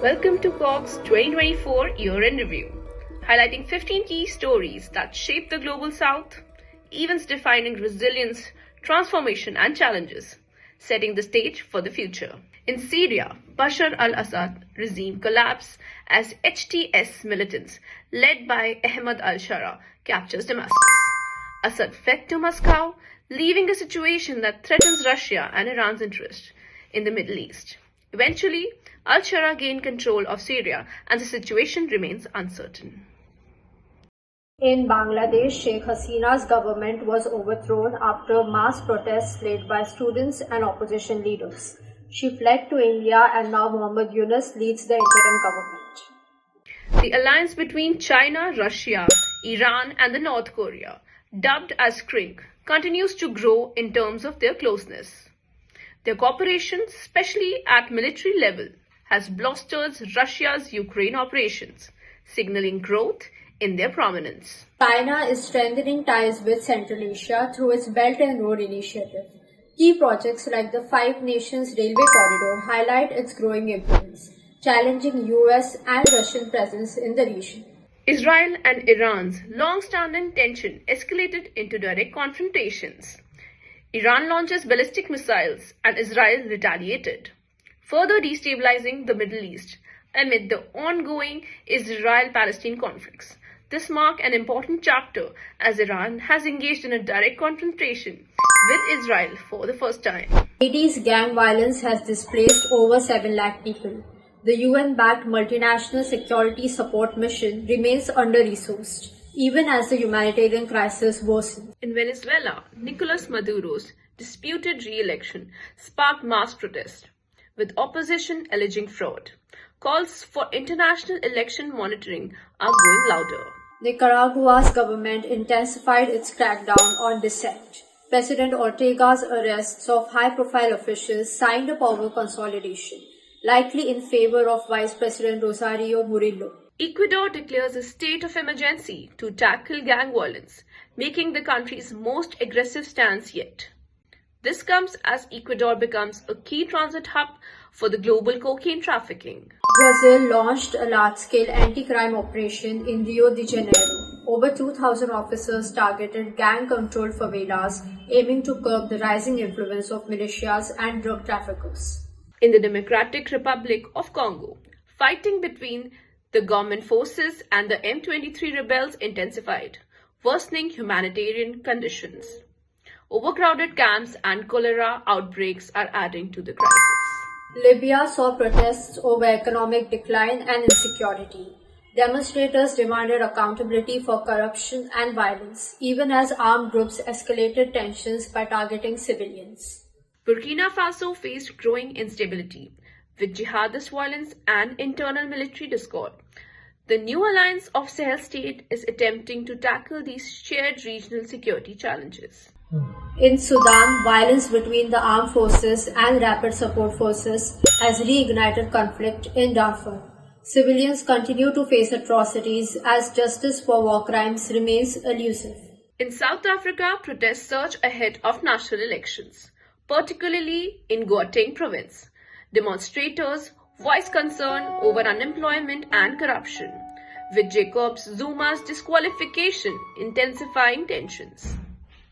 Welcome to COG's 2024 Year in Review, highlighting 15 key stories that shape the Global South, events defining resilience, transformation and challenges, setting the stage for the future. In Syria, Bashar al-Assad regime collapse as HTS militants led by Ahmad al-Shara captures Damascus. Assad fled to Moscow, leaving a situation that threatens Russia and Iran's interest in the Middle East. Eventually, al-Shara gained control of Syria and the situation remains uncertain. In Bangladesh, Sheikh Hasina's government was overthrown after mass protests led by students and opposition leaders. She fled to India and now Muhammad Yunus leads the interim government. The alliance between China, Russia, Iran and the North Korea, dubbed as CRINC, continues to grow in terms of their closeness. Their cooperation, especially at military level, has bolstered Russia's Ukraine operations, signaling growth in their prominence. China is strengthening ties with Central Asia through its Belt and Road Initiative. Key projects like the Five Nations Railway Corridor highlight its growing influence, challenging US and Russian presence in the region. Israel and Iran's long-standing tension escalated into direct confrontations. Iran launches ballistic missiles and Israel retaliated, further destabilizing the Middle East amid the ongoing Israel-Palestine conflicts. This marks an important chapter as Iran has engaged in a direct confrontation with Israel for the first time. Haiti's gang violence has displaced over 7 lakh people. The UN-backed multinational security support mission remains under-resourced, even as the humanitarian crisis worsens. In Venezuela, Nicolas Maduro's disputed re-election sparked mass protest, with opposition alleging fraud. Calls for international election monitoring are going louder. Nicaragua's government intensified its crackdown on dissent. President Ortega's arrests of high-profile officials signed a power consolidation, likely in favor of Vice President Rosario Murillo. Ecuador declares a state of emergency to tackle gang violence, making the country's most aggressive stance yet. This comes as Ecuador becomes a key transit hub for the global cocaine trafficking. Brazil launched a large-scale anti-crime operation in Rio de Janeiro. Over 2,000 officers targeted gang-controlled favelas, aiming to curb the rising influence of militias and drug traffickers. In the Democratic Republic of Congo, fighting between the government forces and the M23 rebels intensified, worsening humanitarian conditions. Overcrowded camps and cholera outbreaks are adding to the crisis. Libya saw protests over economic decline and insecurity. Demonstrators demanded accountability for corruption and violence, even as armed groups escalated tensions by targeting civilians. Burkina Faso faced growing instability, with jihadist violence and internal military discord. The new alliance of Sahel states is attempting to tackle these shared regional security challenges. In Sudan, violence between the armed forces and rapid support forces has reignited conflict in Darfur. Civilians continue to face atrocities as justice for war crimes remains elusive. In South Africa, protests surge ahead of national elections, particularly in Gauteng province. Demonstrators voiced concern over unemployment and corruption, with Jacob Zuma's disqualification intensifying tensions.